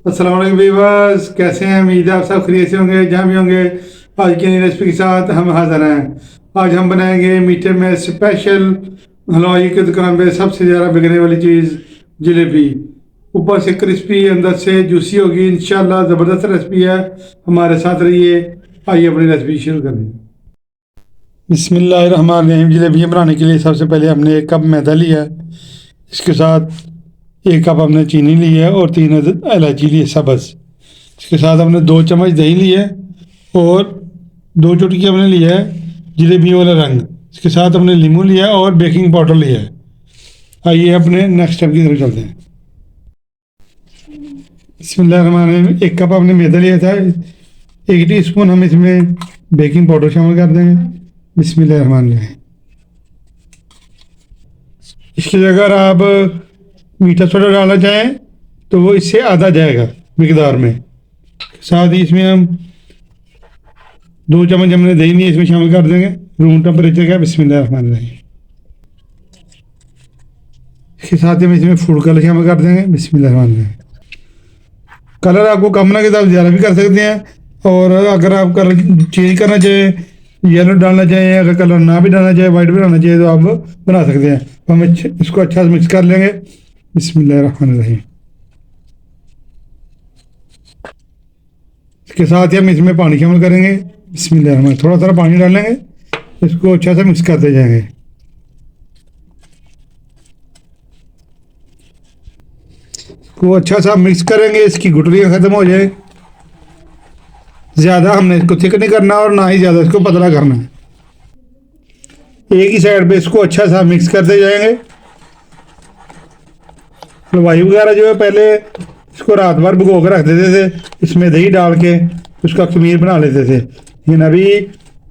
अस्सलाम वालेकुम वीवर्स, कैसे हैं? उम्मीद है आप सब खैरियत से होंगे, जहाँ भी होंगे। आज की नई रेसिपी के साथ हम हाज़िर हैं। आज हम बनाएंगे मीठे में स्पेशल हलवाई की दुकान पे सबसे ज़्यादा बिकने वाली चीज़ जलेबी। ऊपर से क्रिस्पी, अंदर से जूसी होगी। इंशाल्लाह ज़बरदस्त रेसिपी है, हमारे साथ रहिए। आइए अपनी रेसिपी शुरू करें। बिस्मिल्लाहिर्रहमानिर्रहीम। जलेबी बनाने के लिए सबसे पहले हमने 1 कप मैदा लिया है। इसके साथ 1 कप हमने चीनी ली है और 3 इलायची ली है सब्ज़। इसके साथ हमने 2 चम्मच दही लिए और 2 चुटकी हमने लिया है जलेबी वाला रंग। इसके साथ हमने नींबू लिया है और बेकिंग पाउडर लिया है। आइए अपने नेक्स्ट स्टेप की तरफ चलते हैं। बिस्मिल्लाहिर्रहमानिर्रहीम। 1 कप हमने मैदा लिया था। 1 टीस्पून हम इसमें बेकिंग पाउडर शामिल कर देंगे। बिस्मिल्लाहिर्रहमानिर्रहीम। इसकी जगह अगर आप मीठा सोडा डालना चाहें तो वो इससे आधा जाएगा मिकदार में। साथ ही इसमें हम 2 चम्मच हमने दही नहीं इसमें शामिल कर देंगे रूम टेम्परेचर का। बिस्मिल्लाहिर्रहमानिर्रहीम। इसके साथ ही हम इसमें फूड कलर शामिल कर देंगे। बिस्मिल्लाहिर्रहमानिर्रहीम। कलर आपको कम ना के साथ ज़्यादा भी कर सकते हैं, और अगर आप कलर चेंज करना चाहें, येलो डालना चाहें, अगर कलर ना भी डालना चाहे, वाइट भी डालना चाहिए, तो आप बना सकते हैं। तो हम इसको अच्छा से मिक्स कर लेंगे। बिस्मिल्लाहिर्रहमानिर्रहीम। इसके साथ ही हम इसमें पानी शामिल करेंगे। बिस्मिल्लाहिर्रहमानिर्रहीम। थोड़ा थोड़ा पानी डालेंगे, इसको अच्छा से मिक्स करते जाएंगे। इसको अच्छा सा मिक्स करेंगे, इसकी गुठलियाँ ख़त्म हो जाए। ज़्यादा हमने इसको थिक नहीं करना और ना ही ज़्यादा इसको पतला करना है। एक ही साइड पे इसको अच्छा सा मिक्स करते जाएंगे। हलवाई वगैरह जो है पहले इसको रात भर भिगो के रख देते थे, इसमें दही डाल के उसका खमीर बना लेते थे। लेकिन अभी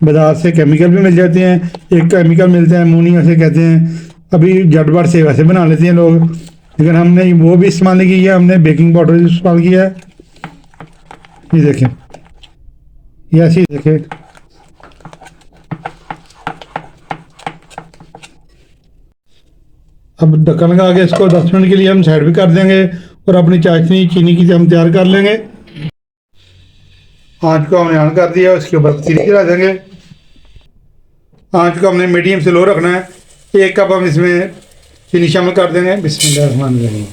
बाज़ार से केमिकल भी मिल जाते हैं। एक केमिकल मिलता है अमोनी वैसे कहते हैं, अभी झटपट से वैसे बना लेते हैं लोग। लेकिन हमने वो भी इस्तेमाल नहीं किया, हमने बेकिंग पाउडर भी इस्तेमाल किया है। ये देखें, ये ऐसे ही देखें। अब ढक्कन लगा के इसको 10 मिनट के लिए हम साइड भी कर देंगे और अपनी चाशनी चीनी की हम तैयार कर लेंगे। आँच को हमने ऑन कर दिया, उसके ऊपर पतीली चला देंगे। आँच को हमने मीडियम से लो रखना है। 1 कप हम इसमें चीनी शामिल कर देंगे। बिस्मिल्लाहिर्रहमानिर्रहीम।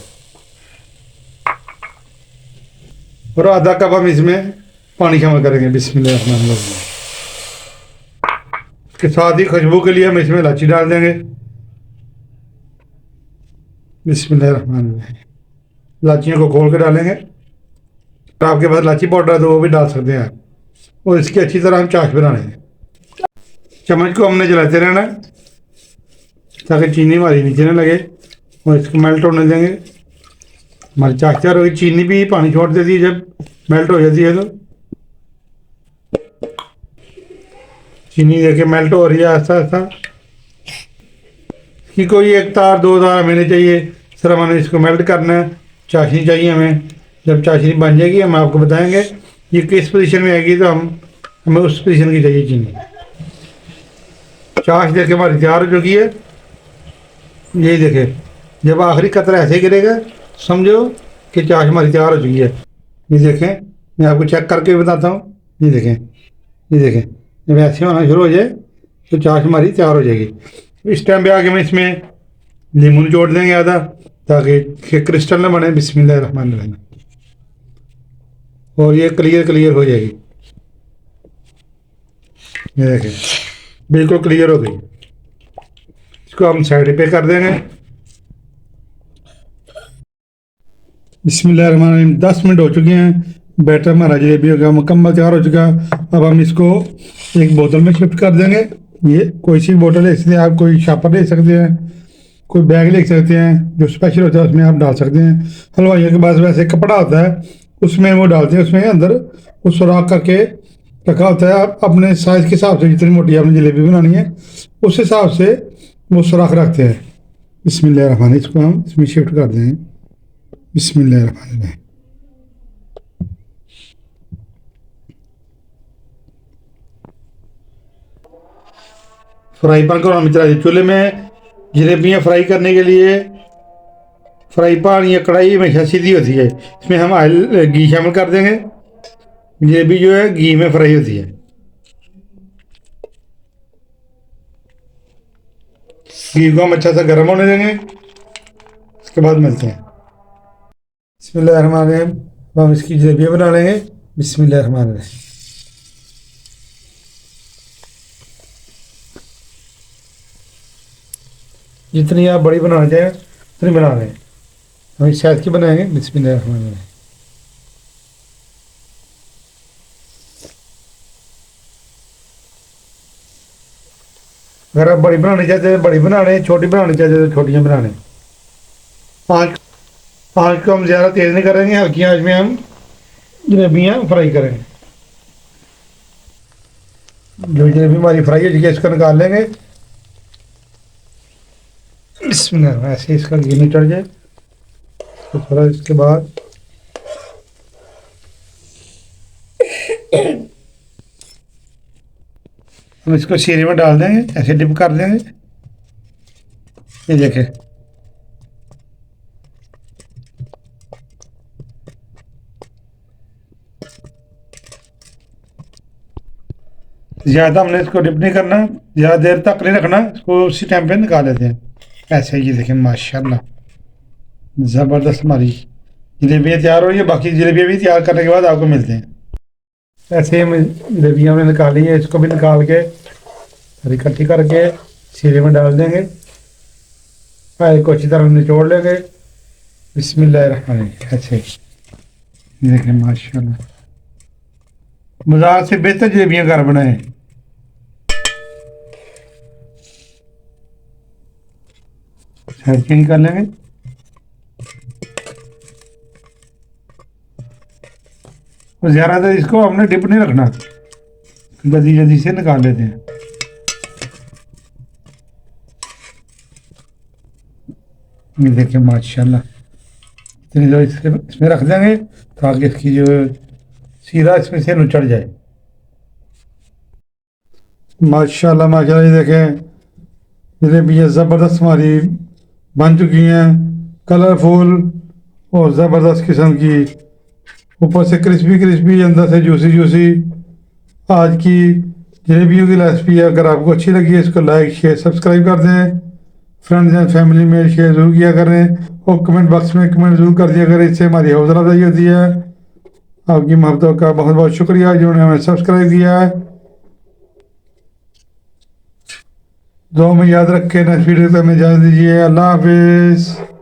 और आधा कप हम इसमें पानी शामिल करेंगे। बिस्मिल्लाहिर्रहमानिर्रहीम। इसके साथ ही खुशबू के लिए हम इसमें इलायची डाल देंगे। बिस्मिल्लाहिर्रहमानिर्रहीम। इलायचियों को खोल के डालेंगे। तो आपके पास इलायची पाउडर है तो वो भी डाल सकते हैं। और इसकी अच्छी तरह हम चाश बना लेंगे। चम्मच को हमने जलाते रहना है ताकि चीनी हमारी नीचे न लगे, और इसको मेल्ट होने देंगे। हमारी चाश तैयार होगी। चीनी भी पानी छोड़ देती है जब मेल्ट हो जाती है, तो चीनी देखिए मेल्ट हो रही है आहिस्ता आहिस्ता। कि कोई 1 तार 2 तार हमें चाहिए, सर हमने इसको मेल्ट करना है। चाशनी चाहिए हमें। जब चाशनी बन जाएगी हम आपको बताएंगे ये किस पोजीशन में आएगी, तो हमें उस पोजीशन की चाहिए चीनी। चाश देखे हमारी तैयार हो चुकी है। यही देखे, जब आखिरी कतरा ऐसे गिरेगा समझो कि चाश हमारी तैयार हो चुकी है। ये देखें, मैं आपको चेक करके भी बताता हूँ। ये देखें, ये देखें, जब ऐसे होना शुरू हो जाए तो चाश हमारी तैयार हो जाएगी। इस टाइम पे आके हम इसमें नींबू निचोड़ देंगे आधा, ताकि क्रिस्टल न बने। बिस्मिल्लाहिर्रहमानिर्रहीम। और ये क्लियर क्लियर हो जाएगी। ये देखें, बिल्कुल क्लियर हो गई। इसको हम साइड पे कर देंगे। बिस्मिल्लाहिर्रहमानिर्रहीम। 10 मिनट हो चुके हैं। बैटर हमारा जलेबी हो गया मुकम्मल तैयार हो चुका। अब हम इसको एक बोतल में शिफ्ट कर देंगे। ये कोई सी बोतल ले सकते हैं आप, कोई शापर ले सकते हैं, कोई बैग ले सकते हैं जो स्पेशल होता है उसमें आप डाल सकते हैं। हलवाइयों के पास वैसे कपड़ा होता है उसमें वो डालते हैं, उसमें अंदर वो सुराख करके रखा होता है। आप अपने साइज़ के हिसाब से जितनी मोटी आपने जलेबी बनानी है उस हिसाब से वो सुराख रखते हैं। बिस्मिल्लाहिर्रहमानिर्रहीम। इसको हम इसमें शिफ्ट कर देंगे। बिस्मिल्लाहिर्रहमानिर्रहीम। फ्राई पैन को हम चला दिए चूल्हे में। जलेबियाँ फ्राई करने के लिए फ्राई पैन या कढ़ाई हमेशा सीधी होती है, इसमें हम ऑयल घी शामिल कर देंगे। जलेबी जो है घी में फ्राई होती है। घी को हम अच्छा सा गर्म होने देंगे, उसके बाद मिलते हैं। बिस्मिल्लाहिर्रहमानिर्रहीम। अब हम इसकी जलेबियाँ बना लेंगे। बिस्मिल्लाहिर्रहमानिर्रहीम। जितनी आप बड़ी बनाना चाहें उतनी बना लें। हम इस साइज की बनाएंगे। बिस्मिल्लाहिर्रहमानिर्रहीम। अगर आप बड़ी बनानी चाहते हैं बड़ी बना लें, छोटी बनानी चाहते हैं तो छोटियाँ बना लें। आँच आँच को हम ज़्यादा तेज़ नहीं करेंगे, हल्की आँच में हम जलेबियाँ फ्राई करेंगे। जो जलेबी हमारी फ्राई हो चुकी है इसको निकाल लेंगे। बिस्मिल्लाह, ऐसे इसका घी नहीं चढ़ जाए तो थोड़ा इसके बाद हम इसको शीरे में डाल देंगे, ऐसे डिप कर देंगे। ये देखें, ज़्यादा हमने इसको डिप नहीं करना, ज़्यादा देर तक नहीं रखना, इसको उसी टाइम पे निकाल लेते हैं। ऐसे ही देखें, माशाल्लाह ज़बरदस्त हमारी जलेबियाँ तैयार हो रही है। बाकी जलेबियाँ भी तैयार करने के बाद आपको मिलते हैं। ऐसे हम जलेबियाँ हमने निकाली है, इसको भी निकाल के इकट्ठी करके शीरे में डाल देंगे। पहले को अच्छी तरह निचोड़ लेंगे। बिस्मिल्लाहिर्रहमानिर्रहीम। ऐसे देखें, माशाल्लाह बाजार से बेहतर जलेबियाँ घर बनाए। चेंज कर लेंगे। और ज़्यादातर इसको हमने डिप नहीं रखना, जल्दी जल्दी से निकाल लेते हैं। ये देखिए माशाल्लाह, इतनी देर इसमें रख देंगे ताकि इसकी जो सीधा इसमें से उचड़ जाए। माशाल्लाह माशाल्लाह, ये देखें जलेबियाँ ज़बरदस्त हमारी बन चुकी हैं, कलरफुल और ज़बरदस्त किस्म की, ऊपर से क्रिस्पी क्रिस्पी, अंदर से जूसी जूसी। आज की जलेबियों की रेसिपी अगर आपको अच्छी लगी है इसको लाइक शेयर सब्सक्राइब कर दें। फ्रेंड्स एंड फैमिली में शेयर ज़रूर किया करें और कमेंट बॉक्स में कमेंट ज़रूर कर दिया करें, इससे हमारी हौसला अफजाई होती है। आपकी मोहब्बतों का बहुत बहुत शुक्रिया जिन्होंने हमें सब्सक्राइब किया है। दुआ में याद रखें। नेक्स्ट वीडियो तक हमें इजाज़त दीजिए। अल्लाह हाफिज़।